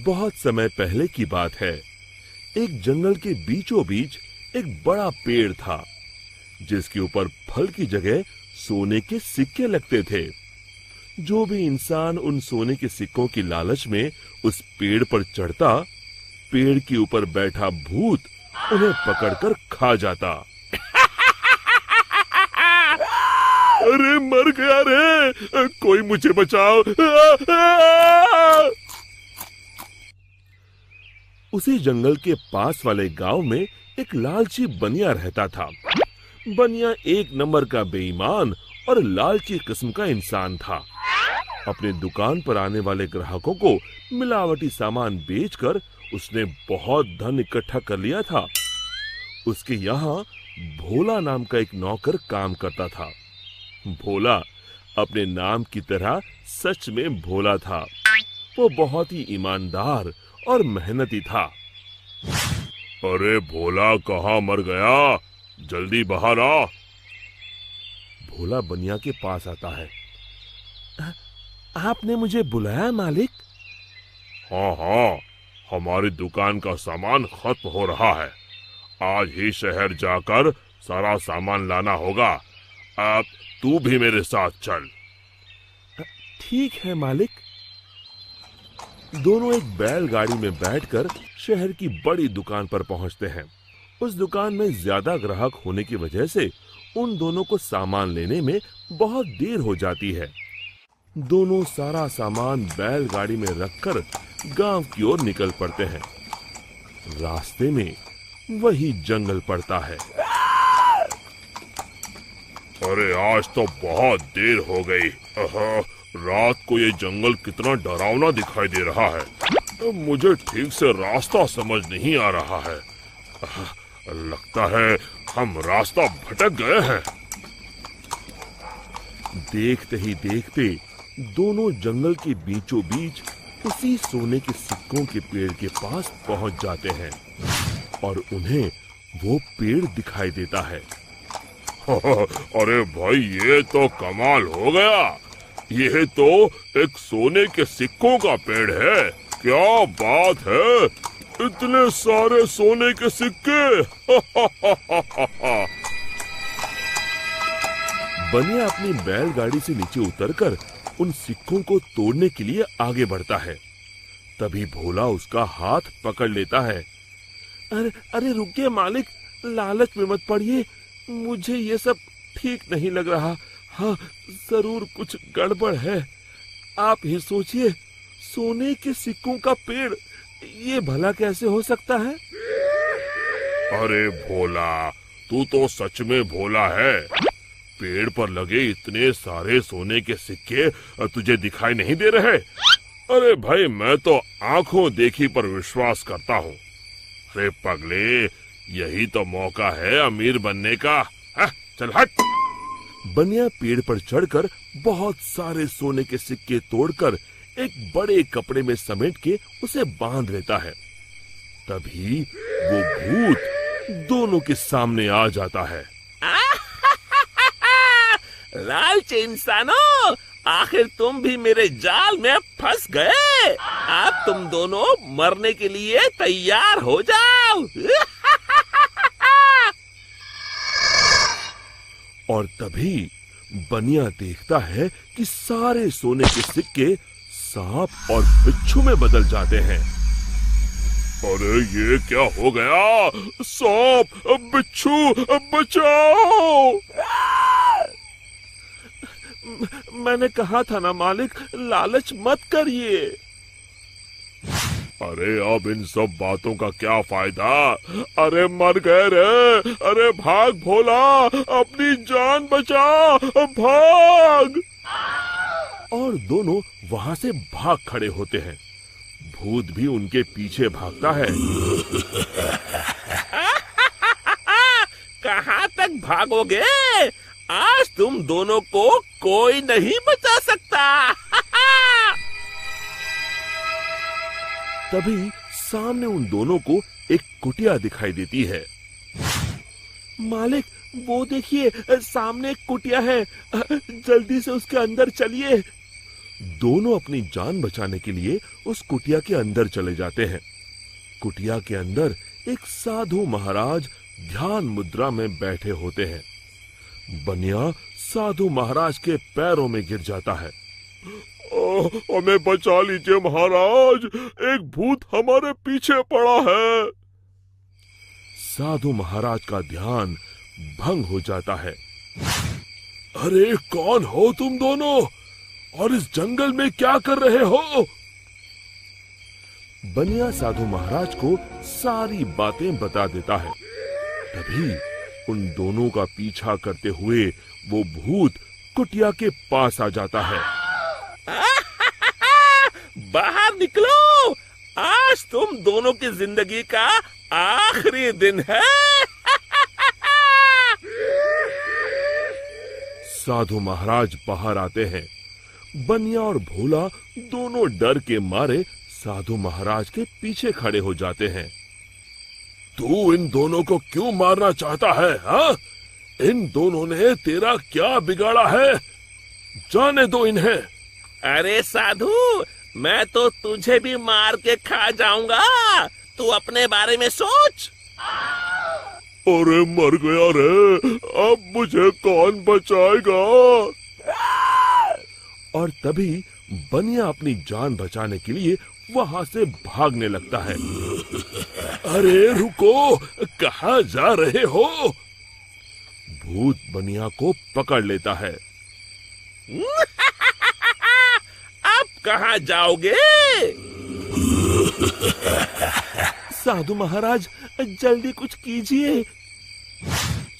बहुत समय पहले की बात है। एक जंगल के बीचों बीच एक बड़ा पेड़ था, जिसके ऊपर फल की जगह सोने के सिक्के लगते थे। जो भी इंसान उन सोने के सिक्कों की लालच में उस पेड़ पर चढ़ता, पेड़ के ऊपर बैठा भूत उन्हें पकड़कर खा जाता। अरे मर गया रे, कोई मुझे बचाओ। उसी जंगल के पास वाले गांव में एक लालची बनिया रहता था। बनिया एक नंबर का बेईमान और लालची किस्म का इंसान था। अपने दुकान पर आने वाले ग्राहकों को मिलावटी सामान बेचकर उसने बहुत धन इकट्ठा कर लिया था। उसके यहाँ भोला नाम का एक नौकर काम करता था। भोला अपने नाम की तरह सच में भोला था। वो बहुत ही ईमानदार और मेहनती था। अरे भोला कहाँ मर गया, जल्दी बाहर आ। भोला बनिया के पास आता है। आपने मुझे बुलाया मालिक? हाँ हाँ, हमारी दुकान का सामान खत्म हो रहा है। आज ही शहर जाकर सारा सामान लाना होगा। अब तू भी मेरे साथ चल। ठीक है मालिक। दोनों एक बैलगाड़ी में बैठकर शहर की बड़ी दुकान पर पहुंचते हैं। उस दुकान में ज्यादा ग्राहक होने की वजह से उन दोनों को सामान लेने में बहुत देर हो जाती है। दोनों सारा सामान बैलगाड़ी में रखकर गांव की ओर निकल पड़ते हैं। रास्ते में वही जंगल पड़ता है। अरे आज तो बहुत देर हो गई। रात को ये जंगल कितना डरावना दिखाई दे रहा है। मुझे ठीक से रास्ता समझ नहीं आ रहा है। लगता है हम रास्ता भटक गए हैं। देखते ही देखते दोनों जंगल के बीचों बीच उसी सोने के सिक्कों के पेड़ के पास पहुंच जाते हैं और उन्हें वो पेड़ दिखाई देता है। अरे भाई, ये तो कमाल हो गया। ये तो एक सोने के सिक्कों का पेड़ है। क्या बात है, इतने सारे सोने के सिक्के। बनिया अपनी बैलगाड़ी से नीचे उतरकर उन सिक्कों को तोड़ने के लिए आगे बढ़ता है। तभी भोला उसका हाथ पकड़ लेता है। अरे रुकिए मालिक, लालच में मत पड़िए। मुझे ये सब ठीक नहीं लग रहा। हाँ, जरूर कुछ गड़बड़ है। आप ही सोचिए, सोने के सिक्कों का पेड़, ये भला कैसे हो सकता है? अरे भोला, तू तो सच में भोला है। पेड़ पर लगे इतने सारे सोने के सिक्के तुझे दिखाई नहीं दे रहे? अरे भाई, मैं तो आंखों देखी पर विश्वास करता हूँ। अरे पगले, यही तो मौका है अमीर बनने का। चल हट। बनिया पेड़ पर चढ़कर बहुत सारे सोने के सिक्के तोड़कर एक बड़े कपड़े में समेट के उसे बांध लेता है। तभी वो भूत दोनों के सामने आ जाता है। लालची इंसानों, आखिर तुम भी मेरे जाल में फंस गए। अब तुम दोनों मरने के लिए तैयार हो जाओ। और तभी बनिया देखता है कि सारे सोने के सिक्के सांप और बिच्छू में बदल जाते हैं। अरे ये क्या हो गया? सांप, बिच्छू, बचाओ! मैंने कहा था ना मालिक, लालच मत करिए। अरे अब इन सब बातों का क्या फायदा? अरे मर गए रे। अरे भाग भोला, अपनी जान बचा, भाग! और दोनों वहां से भाग खड़े होते हैं। भूत भी उनके पीछे भागता है। कहाँ तक भागोगे? आज तुम दोनों को कोई नहीं बचा सकता। तभी सामने उन दोनों को एक कुटिया दिखाई देती है। मालिक, वो देखिए, सामने एक कुटिया है। जल्दी से उसके अंदर चलिए। दोनों अपनी जान बचाने के लिए उस कुटिया के अंदर चले जाते हैं। कुटिया के अंदर एक साधु महाराज ध्यान मुद्रा में बैठे होते हैं। बनिया साधु महाराज के पैरों में गिर जाता है। हमें बचा लीजिए महाराज, एक भूत हमारे पीछे पड़ा है। साधु महाराज का ध्यान भंग हो जाता है। अरे कौन हो तुम दोनों और इस जंगल में क्या कर रहे हो? बनिया साधु महाराज को सारी बातें बता देता है। तभी उन दोनों का पीछा करते हुए वो भूत कुटिया के पास आ जाता है। बाहर निकलो, आज तुम दोनों की जिंदगी का आखिरी दिन है। साधु महाराज बाहर आते हैं। बनिया और भोला दोनों डर के मारे साधु महाराज के पीछे खड़े हो जाते हैं। तू इन दोनों को क्यों मारना चाहता है? हाँ? इन दोनों ने तेरा क्या बिगाड़ा है? जाने दो इन्हें। अरे साधु, मैं तो तुझे भी मार के खा जाऊंगा, तू अपने बारे में सोच। अरे मर गया रे, अब मुझे कौन बचाएगा? और तभी बनिया अपनी जान बचाने के लिए वहां से भागने लगता है। अरे रुको, कहाँ जा रहे हो? भूत बनिया को पकड़ लेता है। अब कहाँ जाओगे? साधु महाराज, जल्दी कुछ कीजिए।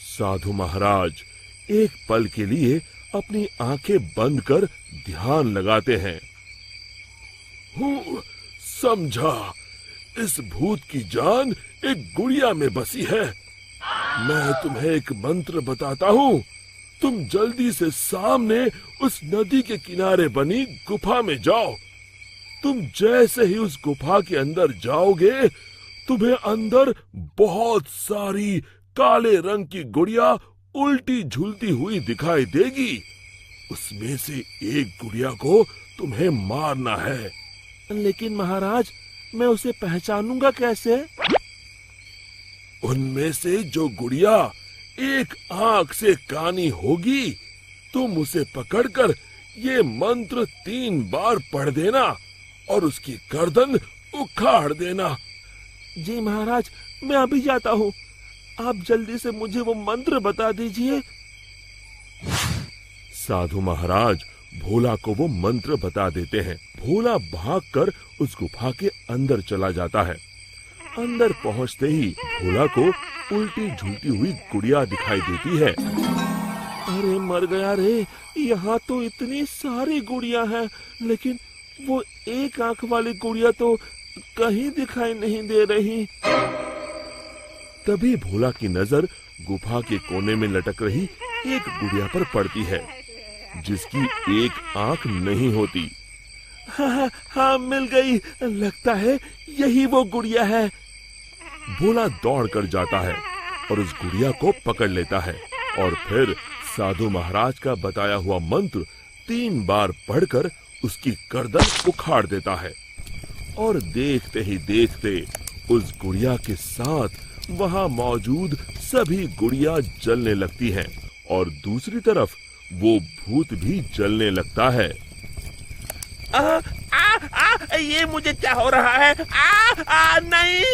साधु महाराज एक पल के लिए अपनी आंखें बंद कर ध्यान लगाते हैं। समझा, इस भूत की जान एक गुड़िया में बसी है। मैं तुम्हें एक मंत्र बताता हूँ, तुम जल्दी से सामने उस नदी के किनारे बनी गुफा में जाओ। तुम जैसे ही उस गुफा के अंदर जाओगे, तुम्हें अंदर बहुत सारी काले रंग की गुड़िया उल्टी झूलती हुई दिखाई देगी। उसमें से एक गुड़िया को तुम्हें मारना है। लेकिन महाराज, मैं उसे पहचानूंगा कैसे? उनमें से जो गुड़िया एक आंख से कानी होगी, तुम उसे पकड़कर ये मंत्र 3 बार पढ़ देना और उसकी गर्दन उखाड़ देना। जी महाराज, मैं अभी जाता हूँ। आप जल्दी से मुझे वो मंत्र बता दीजिए। साधु महाराज भोला को वो मंत्र बता देते हैं। भोला भागकर उस गुफा के अंदर चला जाता है। अंदर पहुंचते ही भोला को उल्टी झूलती हुई गुड़िया दिखाई देती है। अरे मर गया रे, यहाँ तो इतनी सारी गुड़िया हैं, लेकिन वो एक आंख वाली गुड़िया तो कहीं दिखाई नहीं दे रही। तभी भोला की नजर गुफा के कोने में लटक रही एक गुड़िया पर पड़ती है, जिसकी एक आंख नहीं होती। हाँ, मिल गई, लगता है यही वो गुड़िया है। भोला दौड़कर जाता है और उस गुड़िया को पकड़ लेता है और फिर साधु महाराज का बताया हुआ मंत्र 3 बार पढ़कर उसकी गर्दन उखाड़ देता है। और देखते ही देखते उस गुड़िया के साथ वहां मौजूद सभी गुड़िया जलने लगती हैं और दूसरी तरफ वो भूत भी जलने लगता है। ये मुझे क्या हो रहा है? नहीं!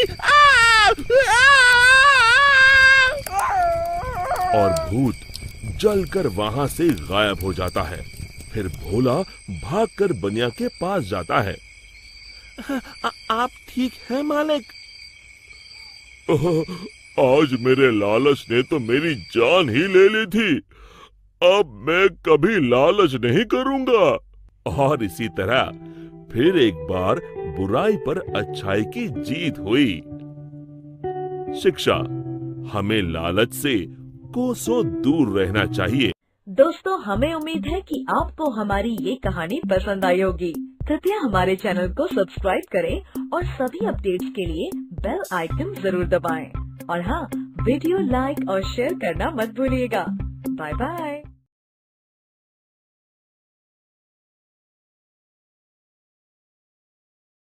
और भूत जलकर वहां से गायब हो जाता है। फिर भोला भागकर बनिया के पास जाता है। आप ठीक हैं मालिक? आज मेरे लालच ने तो मेरी जान ही ले ली थी। अब मैं कभी लालच नहीं करूंगा। और इसी तरह फिर एक बार बुराई पर अच्छाई की जीत हुई। शिक्षा, हमें लालच से कोसों दूर रहना चाहिए। दोस्तों, हमें उम्मीद है कि आपको हमारी ये कहानी पसंद आई होगी। कृपया हमारे चैनल को सब्सक्राइब करें और सभी अपडेट्स के लिए बेल आइकन जरूर दबाएं। और हाँ, वीडियो लाइक और शेयर करना मत भूलिएगा। Bye bye.